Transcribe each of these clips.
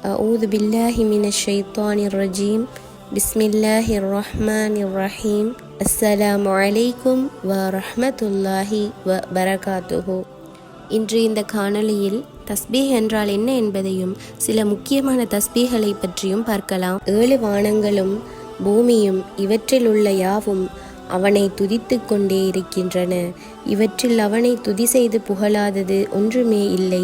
أعوذ بالله من الشيطان الرجيم بسم الله الرحمن الرحيم السلام عليكم ورحمة الله وبركاته. இன்று இந்த காணொளியில் தஸ்பீஹ் என்றால் என்ன என்பதையும் சில முக்கியமான தஸ்பீஹ்களை பற்றியும் பார்க்கலாம். 7 வானங்களும் பூமியும் இவற்றில் உள்ள யாவும் அவனை துதித்து கொண்டே இருக்கின்றன. இவற்றில் அவனை துதி செய்து புகழாதது ஒன்றுமே இல்லை.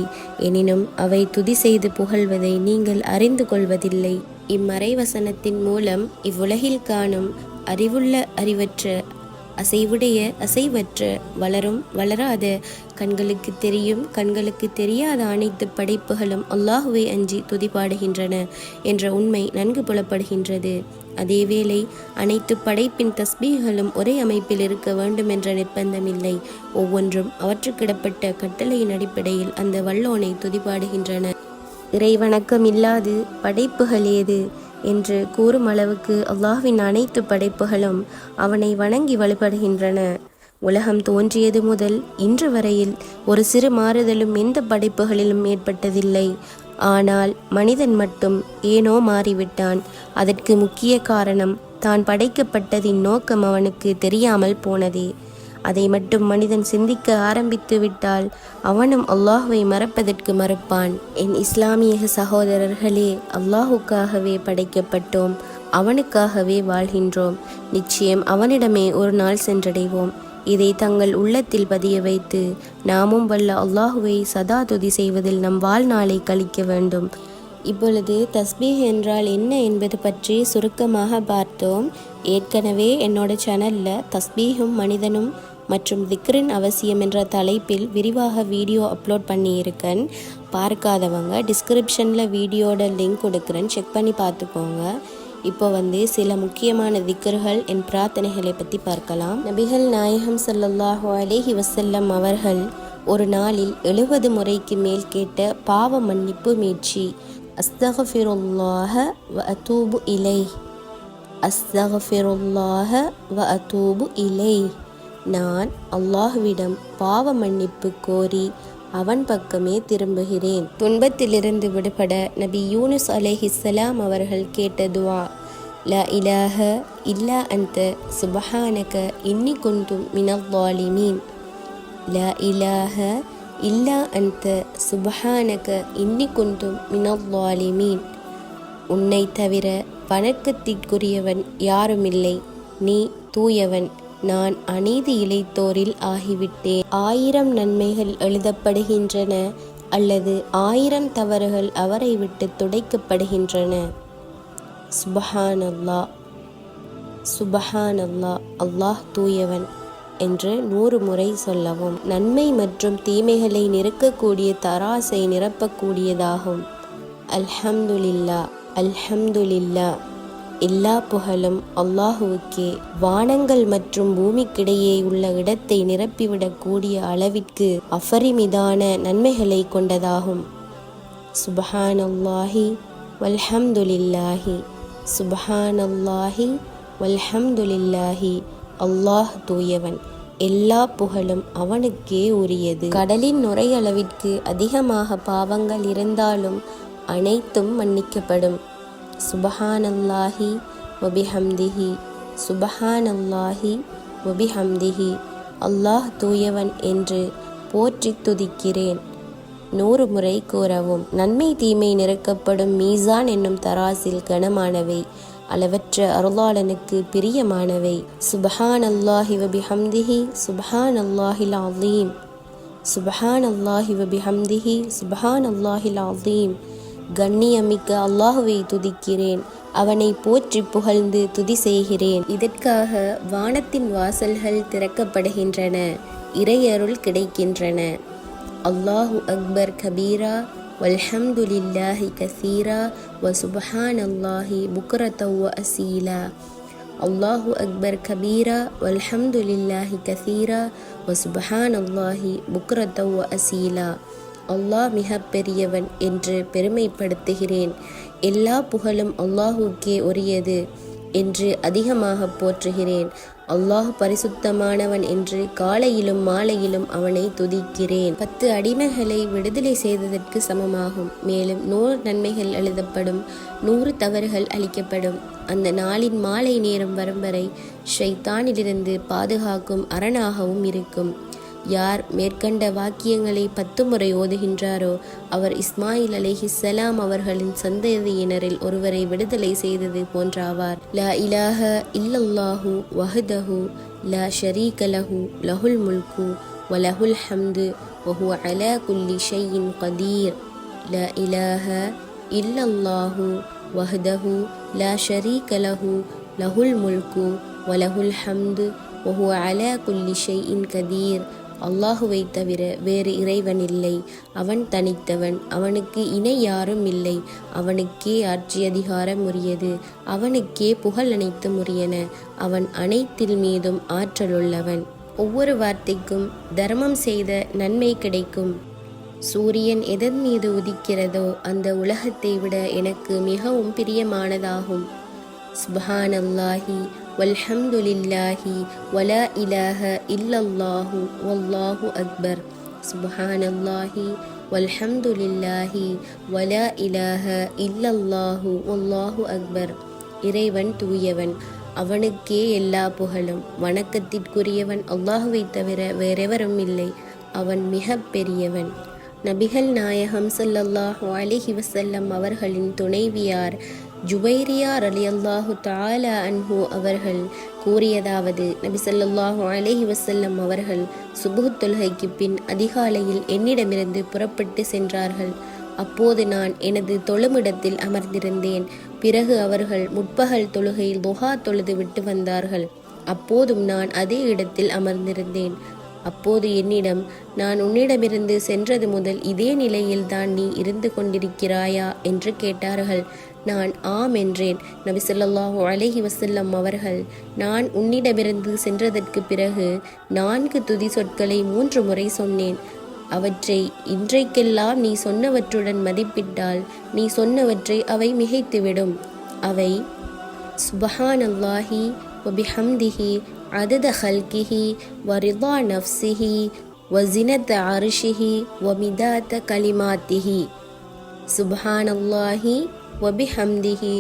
எனினும் அவை துதி செய்து புகழ்வதை நீங்கள் அறிந்து கொள்வதில்லை. இம்மறைவசனத்தின் மூலம் இவ்வுலகில் காணும் அறிவுள்ள அறிவற்ற, அசைவுடைய அசைவற்ற, வளரும் வளராத, கண்களுக்கு தெரியும் கண்களுக்கு தெரியாத அனைத்து படைப்புகளும் அல்லாஹுவை அஞ்சி துதிபாடுகின்றன என்ற உண்மை நன்கு புலப்படுகின்றது. அதேவேளை அனைத்து படைப்பின் தஸ்பீகளும் ஒரே அமைப்பில் இருக்க வேண்டும் என்ற நிர்பந்தமில்லை. ஒவ்வொன்றும் அவற்றுக்கிடப்பட்ட கட்டளையின் அடிப்படையில் அந்த வல்லோனை துதிபாடுகின்றன. இறைவணக்கம் இல்லாது படைப்புகள் ஏது என்று கூறும் அளவுக்கு அல்லாஹ்வின் அனைத்து படைப்புகளும் அவனை வணங்கி வழிபடுகின்றன. உலகம் தோன்றியது முதல் இன்று வரையில் ஒரு சிறு மாறுதலும் எந்த படைப்புகளிலும் ஏற்பட்டதில்லை. ஆனால் மனிதன் மட்டும் ஏனோ மாறிவிட்டான். அதற்கு முக்கிய காரணம் தான் படைக்கப்பட்டதின் நோக்கம் அவனுக்கு தெரியாமல் போனதே. அதை மட்டும் மனிதன் சிந்திக்க ஆரம்பித்து விட்டால் அவனும் அல்லாஹுவை மறப்பதற்கு மறுப்பான். என் இஸ்லாமிய சகோதரர்களே, அல்லாஹுக்காகவே படைக்கப்பட்டோம், அவனுக்காகவே வாழ்கின்றோம். நிச்சயம் அவனிடமே ஒரு நாள் சென்றடைவோம். இதை தங்கள் உள்ளத்தில் பதிய வைத்து நாமும் வல்ல அல்லாஹுவை சதா துதி செய்வதில் நம் வாழ்நாளை கழிக்க வேண்டும். இப்பொழுது தஸ்பீஹ் என்றால் என்ன என்பது பற்றி சுருக்கமாக பார்த்தோம். ஏற்கனவே என்னோட சேனலில் தஸ்பீஹும் மனிதனும் மற்றும் திக்ரின் அவசியம் என்ற தலைப்பில் விரிவாக வீடியோ அப்லோட் பண்ணியிருக்கேன். பார்க்காதவங்க டிஸ்கிரிப்ஷனில் வீடியோட லிங்க் கொடுக்குறேன், செக் பண்ணி பார்த்துக்கோங்க. இப்போ சில முக்கியமான திக்ர்கள் என் பிரார்த்தனைகளை பற்றி பார்க்கலாம். நபிகள் நாயகம் ஸல்லல்லாஹு அலைஹி வஸல்லம் அவர்கள் ஒரு நாளில் 70 முறைக்கு மேல் கேட்ட பாவ மன்னிப்பு மீட்சி அஸ்தக்ஃபிருல்லாஹ வ அதூபு இலைஹ், அஸ்தக்ஃபிருல்லாஹ வ அதூபு இலைஹ். நான் அல்லாஹ்விடம் பாவ மன்னிப்பு கோரி அவன் பக்கமே திரும்புகிறேன். துன்பத்திலிருந்து விடுபட நபி யூனுஸ் அலைஹிஸ்ஸலாம் அவர்கள் கேட்ட துவா லா இலாஹ இல்லா அன்த சுப்ஹானக இன்னி குன்து மினல் ஸாலிமீன். லா இலாஹ இல்லா அன்த சுப்ஹானக இன்னி குன்து மினல் ஸாலிமீன். உன்னை தவிர வணக்கத்திற்குரியவன் யாருமில்லை, நீ தூயவன், நான் அநீதி இழைத்தோரில் ஆகிவிட்டேன். 1000 நன்மைகள் எழுதப்படுகின்றன அல்லது 1000 தவறுகள் அவரை விட்டு துடைக்கப்படுகின்றன. சுபஹானல்லா, சுபஹானல்லா, அல்லாஹ் தூயவன் என்று 100 முறை சொல்லவும். நன்மை மற்றும் தீமைகளை நிறுக்கக்கூடிய தராசை நிரப்பக்கூடியதாகும். அல்ஹம்துலில்லா, அல்ஹம்துலில்லா. எல்லா புகழும் அல்லாஹுவுக்கே. வானங்கள் மற்றும் பூமிக்கிடையே உள்ள இடத்தை நிரப்பிவிடக்கூடிய அளவிற்கு அபரிமிதான நன்மைகளை கொண்டதாகும். சுபஹானல்லாஹி வல்ஹம்துலில்லாஹி, சுபஹானல்லாஹி வல்ஹம்துலில்லாஹி. அல்லாஹ் தூயவன், எல்லா புகழும் அவனுக்கே உரியது. கடலின் நுரையளவிற்கு அதிகமாக பாவங்கள் இருந்தாலும் அனைத்தும் மன்னிக்கப்படும். சுபஹானல்லாஹி வபிஹம்திஹி, சுபஹானல்லாஹி வபிஹம்திஹி. அல்லாஹ் தூயவன் என்று போற்றி துதிக்கிறேன் 100 முறை கூறவும். நன்மை தீமை நிரக்கப்படும் மீசான் என்னும் தராசில் கனமானவை, அளவற்ற அருளாளனுக்கு பிரியமானவை. சுபஹானல்லாஹி வபிஹம்திஹி, சுபஹானல்லாஹில் அஸீம், சுபஹானல்லாஹி வபிஹம்திஹி, சுபஹானல்லாஹில் அஸீம். கண்ணியமிக்க அல்லாஹுவை துதிக்கிறேன், அவனை போற்றி புகழ்ந்து துதி செய்கிறேன். இதற்காக வானத்தின் வாசல்கள் திறக்கப்படுகின்றன, இறையருள் கிடைக்கின்றன. அல்லாஹு அக்பர் கபீரா வல்ஹம்துலில்லாஹி கஸீரா வ சுப்ஹானல்லாஹி புக்ரத வ அசீலா. அல்லாஹு அக்பர் கபீரா வல்ஹம்துலில்லாஹி கஸீரா வ சுப்ஹானல்லாஹி புக்ரத வ அசீலா. அல்லாஹ் மிக பெரியவன் என்று பெருமைப்படுத்துகிறேன். எல்லா புகழும் அல்லாஹுக்கே உரியது என்று அதிகமாக போற்றுகிறேன். அல்லாஹ் பரிசுத்தமானவன் என்று காலையிலும் மாலையிலும் அவனை துதிக்கிறேன். 10 அடிமைகளை விடுதலை செய்ததற்கு சமமாகும். மேலும் 100 நன்மைகள் எழுதப்படும், 100 தவறுகள் அளிக்கப்படும். அந்த நாளின் மாலை நேரம் வரும் வரை ஷைத்தானிலிருந்து பாதுகாக்கும் அரணாகவும் இருக்கும். யார் மேற்கண்ட வாக்கியங்களை 10 முறை ஓதுகின்றாரோ அவர் இஸ்மாயில் அலைஹிஸ்ஸலாம் அவர்களின் சந்ததியினரில் ஒருவரை விடுதலை செய்தது போன்றாவார். லா இலாஹ இல்லல்லாஹு வஹ்தஹு லா ஷரீக லஹு லஹுல் முல்கு வலஹுல் ஹம்து வஹுவ அலா குல்லி ஷைஇன் கதீர். லா இலாஹ இல்லல்லாஹு வஹ்தஹு லா ஷரீக லஹு லஹுல் முல்கு வலஹுல் ஹம்து வஹுவ அலா குல்லி ஷைஇன் கதீர். அல்லாஹுவை தவிர வேறு இறைவன் இல்லை. அவன் தனித்தவன், அவனுக்கு இணை யாரும் இல்லை. அவனுக்கே ஆட்சி அதிகாரம் உரியது, அவனுக்கே புகழ் அனைத்தும் உரியன. அவன் அனைத்தில் மீதும் ஆற்றலுள்ளவன். ஒவ்வொரு வார்த்தைக்கும் தர்மம் செய்த நன்மை கிடைக்கும். சூரியன் எதன் மீது உதிக்கிறதோ அந்த உலகத்தை விட எனக்கு மிகவும் பிரியமானதாகும். சுப்ஹானல்லாஹி வல்ஹம்துலில்லாஹி வலா இலாஹ இல்லல்லாஹு வல்லாஹு அக்பர். சுப்ஹானல்லாஹி வல்ஹம்துலில்லாஹி வலா இலாஹ இல்லல்லாஹு வல்லாஹு அக்பர். இறைவன் தூயவன், அவனுக்கே எல்லா புகழும். வணக்கத்திற்குரியவன் அல்லாஹுவை தவிர வேறெவரும் இல்லை. அவன் மிக பெரியவன். நபிகள் நாயகம் ஸல்லல்லாஹு அலைஹி வஸல்லம் அவர்களின் துணைவியார் ஜுபைரியா ரலியல்லாஹு தஆலா அன்ஹு அவர்கள் கூறியதாவது, நபி ஸல்லல்லாஹு அலைஹி வஸல்லம் அவர்கள் சுபுஹ் தொழுகைக்கு பின் அதிகாலையில் என்னிடமிருந்து புறப்பட்டு சென்றார்கள். அப்போது நான் எனது தொழுமிடத்தில் அமர்ந்திருந்தேன். பிறகு அவர்கள் முற்பகல் தொழுகையில் துஹா தொழுது விட்டு வந்தார்கள். அப்போதும் நான் அதே இடத்தில் அமர்ந்திருந்தேன். அப்போது என்னிடம், நான் உன்னிடமிருந்து சென்றது முதல் இதே நிலையில்தான் நீ இருந்து கொண்டிருக்கிறாயா என்று கேட்டார்கள். நான் ஆம் என்றேன். நபி ஸல்லல்லாஹு அலைஹி வஸல்லம் அவர்கள், நான் உன்னிடமிருந்து சென்றதற்கு பிறகு 4 துதி சொற்களை 3 முறை சொன்னேன். அவற்றை இன்றைக்கெல்லாம் நீ சொன்னவற்றுடன் மதிப்பிட்டால் நீ சொன்னவற்றை அவை மிகைத்துவிடும். அவை சுப்ஹானல்லாஹி வபிஹம்திஹி அதத ஹல்கிஹி வரிதா நஃப்ஸிஹி வஸினத அர்ஷிஹி வமிதாத கலிமாத்திஹி. சுப்ஹானல்லாஹி வபிஹம்திஹி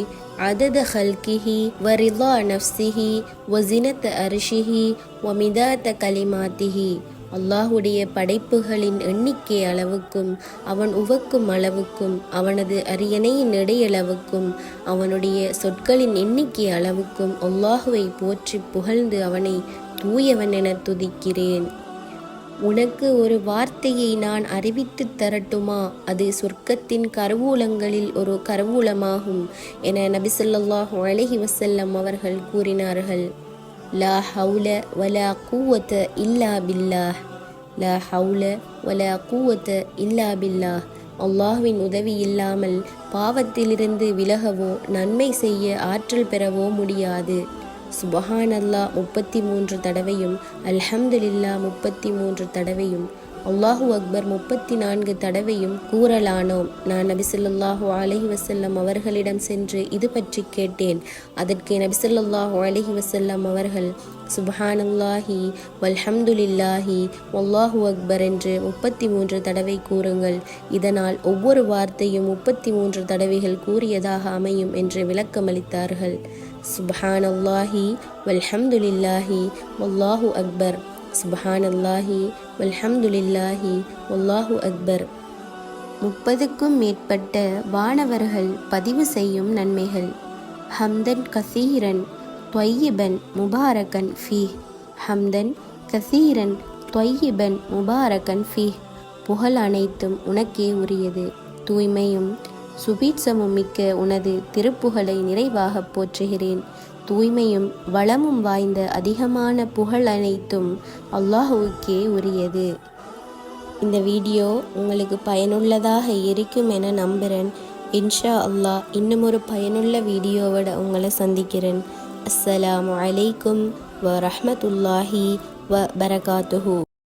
அதத ஹல்கிஹி வரிதா நஃப்ஸிஹி வஸினத அர்ஷிஹி வமிதாத கலிமாத்திஹி. அல்லாஹுடைய படைப்புகளின் எண்ணிக்கை அளவுக்கும் அவன் உவக்கும் அளவுக்கும் அவனது அரியணையின் இடையளவுக்கும் அவனுடைய சொற்களின் எண்ணிக்கை அளவுக்கும் அல்லாஹுவை போற்றி புகழ்ந்து அவனை தூயவன் என துதிக்கிறேன். உனக்கு ஒரு வார்த்தையை நான் அறிவித்து தரட்டுமா? அது சொர்க்கத்தின் கருவூலங்களில் ஒரு கருவூலமாகும் என நபி ஸல்லல்லாஹு அலைஹி வஸல்லம் அவர்கள் கூறினார்கள். லா ஹவுல வலா குவத இல்லா பில்லாஹ். லா ஹவுல வலா குவத இல்லா பில்லாஹ். அல்லாஹ்வின் உதவி இல்லாமல் பாவத்திலிருந்து விலகவோ நன்மை செய்ய ஆற்றல் பெறவோ முடியாது. சுப்ஹானல்லாஹ் 33 தடவையும், அல்ஹம்துலில்லாஹ் 33 தடவையும், அல்லாஹு அக்பர் 34 தடவையும் கூறலானோம். நான் நபி ஸல்லல்லாஹு அலைஹி வஸல்லம் அவர்களிடம் சென்று இது பற்றி கேட்டேன். அதற்கு நபி ஸல்லல்லாஹு அலைஹி வஸல்லம் அவர்கள், சுப்ஹானல்லாஹி வல்ஹம்துலில்லாஹி வல்லாஹு அக்பர் என்று 33 தடவை கூறுங்கள். இதனால் ஒவ்வொரு வார்த்தையும் 33 தடவைகள் கூறியதாக அமையும் என்று விளக்கமளித்தார்கள். சுப்ஹானல்லாஹி வல்ஹம்துலில்லாஹி வல்லாஹு அக்பர். சுப்ஹானல்லாஹி வல்ஹம்துலில்லாஹி வல்லாஹு அக்பர். 30க்கும் மேற்பட்ட வானவர்கள் பதிவு செய்யும் நன்மைகள். ஹம்தன் கசீரன் தொய்யிபன் முபாரகன் ஃபீஹ். ஹம்தன் கசீரன் தொய்யிபன் முபாரகன் ஃபீஹ். புகழ் அனைத்தும் உனக்கே உரியது. தூய்மையும் சுபீட்சமும் மிக்க உனது திருப்புகழை நிறைவாக போற்றுகிறேன். தூய்மையும் வளமும் வாய்ந்த அதிகமான புகழ் அனைத்தும் அல்லாஹுவுக்கே உரியது. இந்த வீடியோ உங்களுக்கு பயனுள்ளதாக இருக்கும் என நம்புகிறேன். இன்ஷா அல்லாஹ் இன்னும் ஒரு பயனுள்ள வீடியோவோட உங்களை சந்திக்கிறேன். அஸ்ஸலாமு அலைக்கும் வ ரஹ்மத்துல்லாஹி வ பரகாத்துஹு.